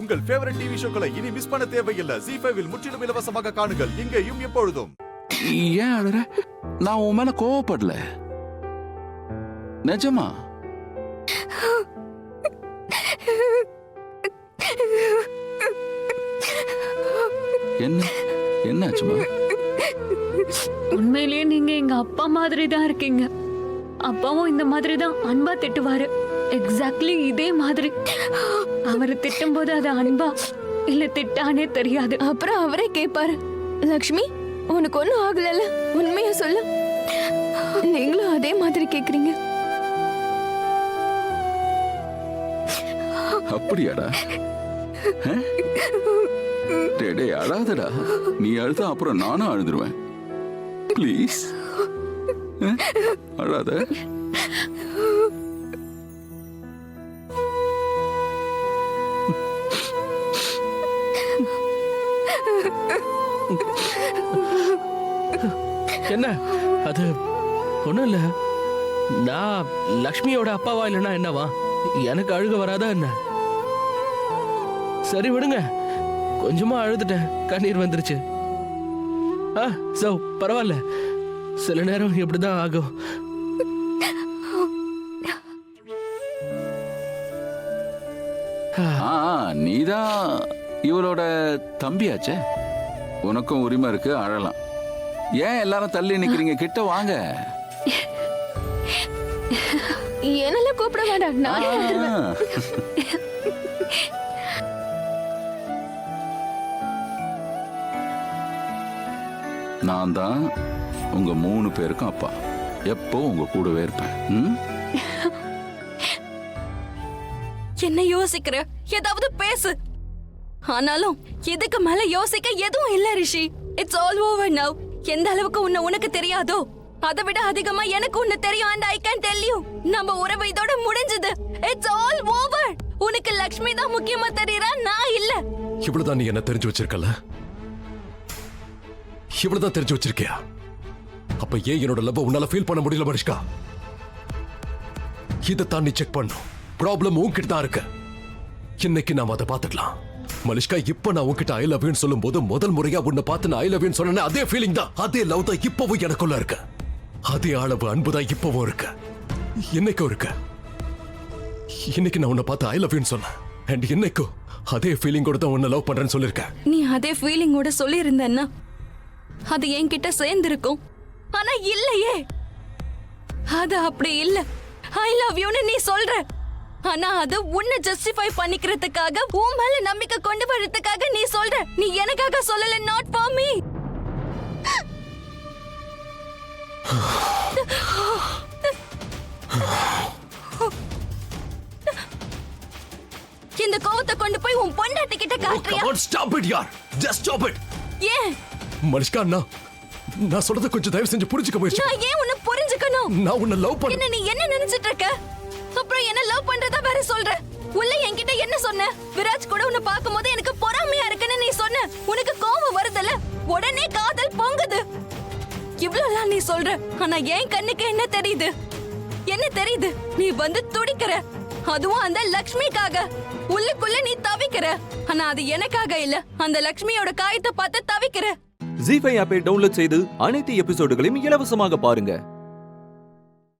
உங்கள் favourite TV ஷோக்களை இனி miss பண்ண தேவையில்லை. ZEE5 இல் முற்றிலும் இலவசமாக காணுங்கள். இங்கேயும் எப்பொழுதும். ஏன் அழற? நான் உன் மேல கோவப்படல, நிஜமா. என்ன என்னாச்சுமா? உண்மையிலேயே நீங்க எங்க அப்பா மாதிரி தான் இருக்கீங்க. அப்பாவும் இந்த மாதிரி தான் அன்பா திட்டுவாரு. எக்ஸாக்ட்லி இதே மாதிரி. அவரை திட்டும் போது அது அன்பா இல்ல திட்டானே தெரியாது. அப்புறம் அவரே கேட்பாரு, லக்ஷ்மி உனக்கு ஒண்ணும் ஆகல, உண்மையா சொல்லு. நீங்களும் அதே மாதிரி கேக்குறீங்க. அப்படியாடா? டேடே அழாதடா. நீ அழுத அப்புறம் நானும் அழுதுருவேன். ப்ளீஸ் அழாத. என்ன அது? ஒண்ணும் இல்ல. நான் லக்ஷ்மியோட அப்பாவா இல்லைன்னா என்னவா? எனக்கு அழுக வராதா என்ன? சரி விடுங்க, கொஞ்சமா அழுதுட்டேன், கண்ணீர் வந்துருச்சு. சோ பரவாயில்ல, சில நேரம் இப்படிதான் ஆகும். நீதான் இவளோட தம்பியாச்சே, உனக்கும் உரிமை இருக்கு, அழலாம். ஏன் எல்லாரும் தள்ளி நிக்கிறீங்க? கிட்ட வாங்க. என்னெல்லாம் கூப்பிட வேண்டாம், நானே வந்துருவேன். நான் தான் உங்க 3 பேருக்கும் அப்பா. எப்போ உங்க கூடவே இருப்பேன். என்ன யோசிக்கிற? ஏதாவது பேசு. ஆனாலும் இதுக்கு மேல யோசிக்க எதுவும் இல்ல Rishi. It's all over now. எந்த அளவுக்கு உனக்கு தெரியாதோ அதை விட அதிகமா எனக்கு உன்னை தெரியும். and I can tell you, நம்ம உறவு இதோட முடிஞ்சது. It's all over. உனக்கு லக்ஷ்மி தான் முக்கியமா தெரியறா, நான் இல்ல. இவ்வளவுதான் நீ என்ன தெரிஞ்சு வச்சிருக்கல? இவ்வளவுதான் தெரிஞ்சு வச்சிருக்கியா? அப்ப ஏன் என்னோட லவ் உன்னால ஃபீல் பண்ண முடியல மனுஷ்கா? இதைத்தான் நீ செக் பண்ணும். ப்ராப்ளம் உன்கிட்ட தான் இருக்கு. இன்னைக்கு நாம அதை பாத்துக்கலாம். மனுஷ்கா, இப்ப நான் உன்கிட்ட ஐ லவ் யூன்னு சொல்லும் போது முதல் முறையா உன்னை பார்த்து நான் ஐ லவ் யூன்னு சொன்னேன். அதே ஃபீலிங் தான், அதே லவ் தான் இப்பவும் எனக்குள்ள இருக்கு. அதே அளவு அன்பு தான் இப்பவும் இருக்கு, இன்னைக்கும் இருக்கு. இன்னைக்கு நான் உன்னை பார்த்து ஐ லவ் யூன்னு சொன்னேன். அண்ட் இன்னைக்கும் அதே ஃபீலிங்கோட தான் உன்னை லவ் பண்றேன்னு சொல்லிருக்கேன். நீ அதே ஃபீலிங்கோட சொல்லி இருந்தன்னா அது என்கிட்ட சேர்ந்திருக்கும். ஆனா இல்லையே, அது அப்படி இல்ல. ஐ லவ் யூன்னு நீ சொல்ற, ஆனா அது உன்னை ஜஸ்டிஃபை பண்ணிக்கிறதுக்காக, உன் மேல நம்பிக்கை கொண்டு வரதுக்காக நீ சொல்ற. நீ எனக்காக சொல்லல, நாட் ஃபார் மீ. இந்த கோவத்தை கொண்டு போய் உன் பொண்டாட்டி கிட்ட காட்டுறியா? Stop it yaar, just stop it. ஏன் மனுஷ்கா, நான் சொல்றத கொஞ்சம் தயவு செஞ்சு புரிஞ்சுக்க முயற்சி. நான் ஏன் உன்னை புரிஞ்சுக்கணும்? நான் உன்னை லவ் பண்ண. என்ன நீ என்ன நினைச்சிட்டு இருக்க? அப்புறம் என்ன லவ் பண்றதா வேற சொல்ற? உள்ள என்கிட்ட என்ன சொன்ன? விராஜ் கூட உன்னை பாக்கும்போது எனக்கு பொறாமையா இருக்குன்னு நீ சொன்ன. உனக்கு கோவம் வருதுல, உடனே காதல் பொங்குது. இவ்வளவுலாம் நீ சொல்ற, ஆனா என் கண்ணுக்கு என்ன தெரியுது? என்ன தெரியுது? நீ வந்து துடிக்கிற, அதுவும் அந்த லக்ஷ்மிக்காக. உள்ளுக்குள்ள நீ தவிக்கிற, ஆனா அது எனக்காக இல்ல, அந்த லக்ஷ்மியோட காயத்தை பார்த்து தவிக்கிற. ZEE5 ஆப்பை டவுன்லோட் செய்து அனைத்து எபிசோடுகளையும் இலவசமாக பாருங்க.